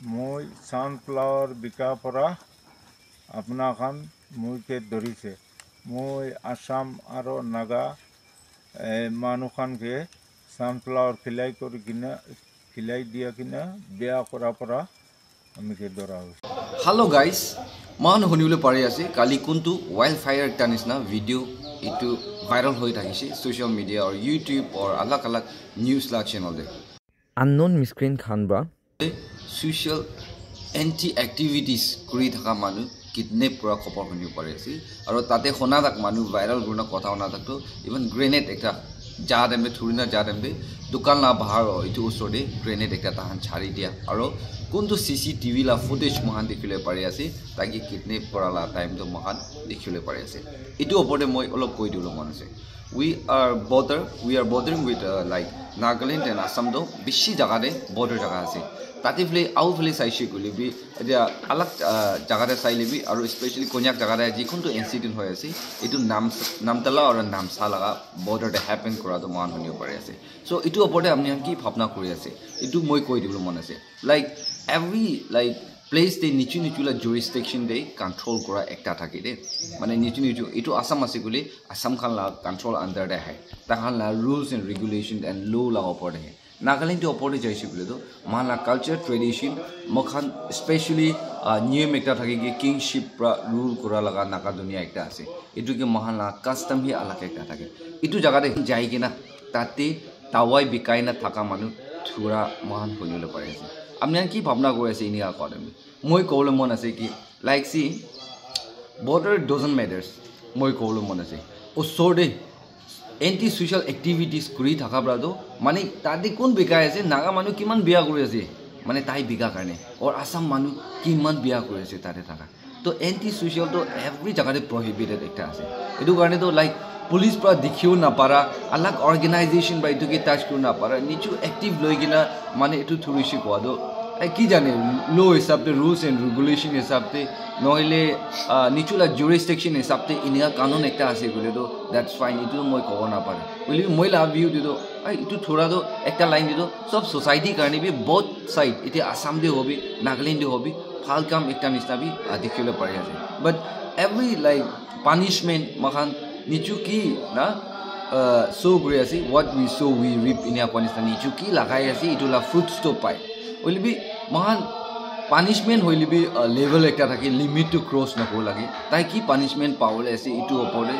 মই সানফ্লাৱাৰ বিকাৰ পৰা আপোনাখান মোকে ধৰিছে মই আসাম আৰু নাগা মানুহখানকে সানফ্লাৱাৰ খিলাই দিয়া কিনা বেয়া কৰাৰ পৰা আমিকে ধৰা হৈছে Hello guys, মান শুনিবলৈ পাৰি আছে কালি কোনটো ওয়াইল্ড ফায়াৰ এটা নিচিনা ভিডিঅ' এইটো ভাইৰেল হৈ থাকিছে সোশ্যাল মিডিয়া আৰু ইউটিউব আৰু আলাগ আলাগ নিউজ লাগ চেনেলতে unknown miscreant Khanbra social anti activities কৰি থকা মানুহ কিডনেপ কৰা খবৰ শুনিব পাৰি আছে আৰু তাতে শুনা তাক মানুহ ভাইৰেল গুণ কথা শুনা তাকটো ইভন গ্ৰেনেড একটা যা দেমে থুৰিনা যা দেমে দোকান না বাহাৰ এইটো ওচৰতে গ্ৰেনেড একটা তাহান ছাৰি দিয়া আৰু কোনটো সিসিটিভি লা ফুটেজ মহান দেখিলে পাৰি আছে তাকি কিডনেপ কৰালা টাইমটো মহান দেখিলে পাৰি আছে এইটো ওপৰতে মই অলপ কৈ দিলো মন আছে we are bothering with like Nagaland and Assam do bishi jaga de border jaga ase tati fle au fle saishe guli bi etia alag jaga de sai lebi aru especially konyak jaga de jikhon to incident hoy ase etu namtala aru namsa laga border de happen kora to man honiyo pare ase so etu opode apni ki bhabna kori ase etu moi koi dibolo mon ase like every like place they nichu la jurisdiction they control kora ekta thake de mane nichu itu Assam ase guli Assam khan la control under de hai ta khan la rules and regulation and law la opor de hai Nagaland to opor de jaise guli to man la culture tradition mokhan especially niyam ekta thake ki kingship pra rule kora laga naga dunia ekta ase itu ke mahan la custom hi alag ekta thake itu jaga de jai kina tate tawai bikai na thaka manu thura mahan honile pare ase আপনি কি ভাবনা কৰি আছে ইনি academy মই কবলৈ মন আছে কি like C border doesn't matters মই কবলৈ মন আছে ওচৰতে এন্টি সোশ্যাল এক্টিভিটিজ কৰি থাকা ব্ৰাদো মানে তাতে কোন বিকাই আছে নাগা মানুহ কিমান বিয়া কৰি আছে মানে তাই বিকা কাৰণে আৰু আসাম মানুহ কিমান বিয়া কৰি আছে তাতে থাকা তো এন্টি সোশ্যাল তো এভৰি জাগাতে প্ৰহিবিটেড একটা আছে এটো কাৰণে তো লাইক পুলিশ পৰা দেখিও না পাৰা আলাগ অৰ্গানাইজেশন বা এটো কি টাচ কৰিব না পাৰা নিচু এক্টিভ লৈ কিনা মানে এটো থুৰিছি কোৱা দো কি জানে লো হিসাবতে রুলস এন্ড রেগুলেশন হিসাবতে নহলে নিচুলা জুরিসডিকশন হিসাবতে ইনিয়া কানুন একটা আছে বলে তো দ্যাটস ফাইন ইটো মই কব না পারে বলি মই লাভ ইউ দিদো ইটো থোড়া তো একটা লাইন দিদো সব সোসাইটি কারণে বি বোথ সাইড ইতে আসাম দে হবি নাগাল্যান্ড দে হবি ফাল কাম একটা নিস্তা বি দেখিলে পারে আছে বাট এভরি লাইক পানিশমেন্ট মাখান নিচু কি না সো করে আছে হোয়াট উই সো উই রিপ ইনিয়া পানিশমেন্ট নিচু কি লাগাই আছে ইটোলা ফ্রুট স্টপ পায় will be mahan punishment will be a level ekta thake limit to cross na ko lage tai ki punishment power ase itu opore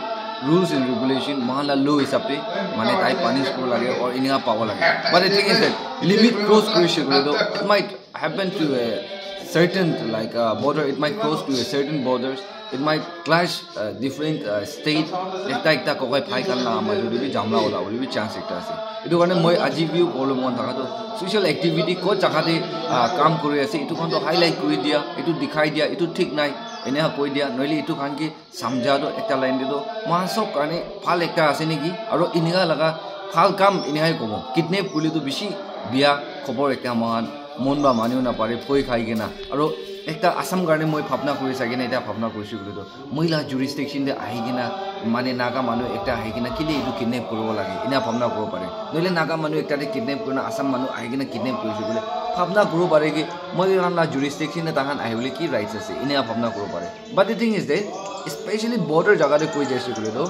rules and regulation mahan la law hisabte mane tai punish ko lage or inia power lage but the thing is that limit cross korishi kore to it might happen to a certain like border it might cross to a certain borders it might clash different state ekta kokoi phai kan na majori bi jamla ola boli bi chance ekta ase itu karone moi aji view kolo mon thaka to social activity ko jagate কাম কৰি আছে ইটো খন তো highlight কৰি দিয়া ইটো দেখাই দিয়া ইটো ঠিক নাই এনে কৈ দিয়া নইলে ইটো খান কি সমঝাটো একটা লাইন দিতো মাসব কানে ফাল একটা আছে নেকি আৰু ইনিগা লাগা ফাল কাম ইনিহাই কব কিডনেপ পুলি তো বেশি বিয়া খবৰ একটা মন বা মানিও না পাৰে ফই খাই কিনা আৰু একটা আসাম কাৰণে মই ভাবনা কৰি সাকিনা এটা ভাবনা কৰিছো বুলি তো মহিলা জুৰিসডিকশন দে আহি কিনা মানে নাগা মানুহ একটা আহি কিনা কিলে ইটো কিডনেপ কৰিব লাগে ইনা ভাবনা কৰিব পাৰে নইলে নাগা মানুহ একটা কিডনেপ কৰিনা আসাম মানুহ আহি কিনা কিডনেপ কৰিছো বুলি ভাবনা কৰিব পাৰে কি মই না জুৰিসডিকশন দে তাহান আহি বুলি কি ৰাইটস আছে ইনা ভাবনা কৰিব পাৰে but the thing is they especially border জাগাতে কৈ যাইছে বুলি তো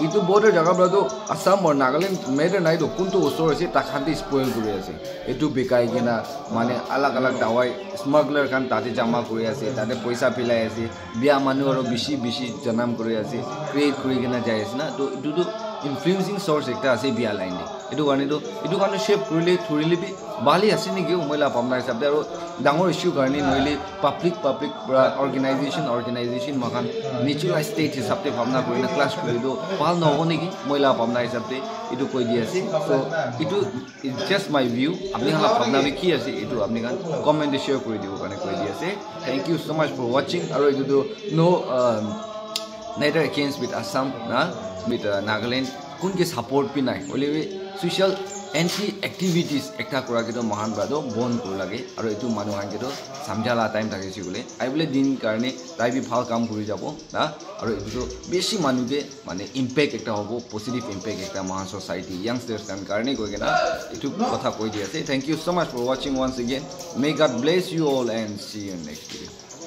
ইটো বৰ্ডাৰ জাগা ব্ৰাদো আসাম আৰু নাগালেণ্ড মেটাৰ নাই তো কোনটো ওচৰ আছে তাখান্তি স্পইল কৰি আছে এটো বেকাই কিনা মানে আলাগ আলাগ দাৱাই স্মাগলাৰ কান তাতে জামা কৰি আছে তাতে পইচা ফিলাই আছে বিয়া মানুহ আৰু বেছি জনাম কৰি আছে ক্ৰিয়েট কৰি কিনা যাই আছে না তো ইটো ইনফ্লুয়েন্সিং সোৰ্স একটা আছে বিয়া লাইন এটো কাৰণে শেপ কৰিলে থৰিলে বি বালি আছে নেকি মহিলা ভাবনা হিচাপে আৰু ডাঙৰ ইস্যু কাৰণে নইলে পাব্লিক অৰ্গানাইজেশন মাখান নিচুলা ষ্টেট হিচাপে ভাবনা কৰি না ক্লাছ কৰি দিও ভাল নহব নেকি মহিলা ভাবনা হিচাপে এটো কৈ দি আছে সো এটো ইজ জাস্ট মাই ভিউ আপনি হালা ভাবনা কি আছে এটো আপনি কান কমেন্টে শেয়ার কৰি দিব কাৰণে কৈ দি আছে thank you so much for watching আৰু এটো নো neither against with Assam na with Nagaland kun ke support pi nai only social anti activities একটা কৰা কিন্তু মহান বাদো বন্ধ কৰিব লাগে আৰু এইটো মানুহ কিন্তু সমঝালা টাইম থাকিছে বোলে আই বোলে দিন কাৰণে তাই বি ভাল কাম কৰি যাব না আৰু এইটো বেছি মানুহকে মানে ইম্পেক্ট একটা হ'ব পজিটিভ ইম্পেক্ট একটা মহান সোসাইটি ইয়াংষ্টাৰ্ছ কাৰণে কৈ কিনা এইটো কথা কৈ দি আছে thank you so much for ৱাচিং once again may God bless you all and see you next video'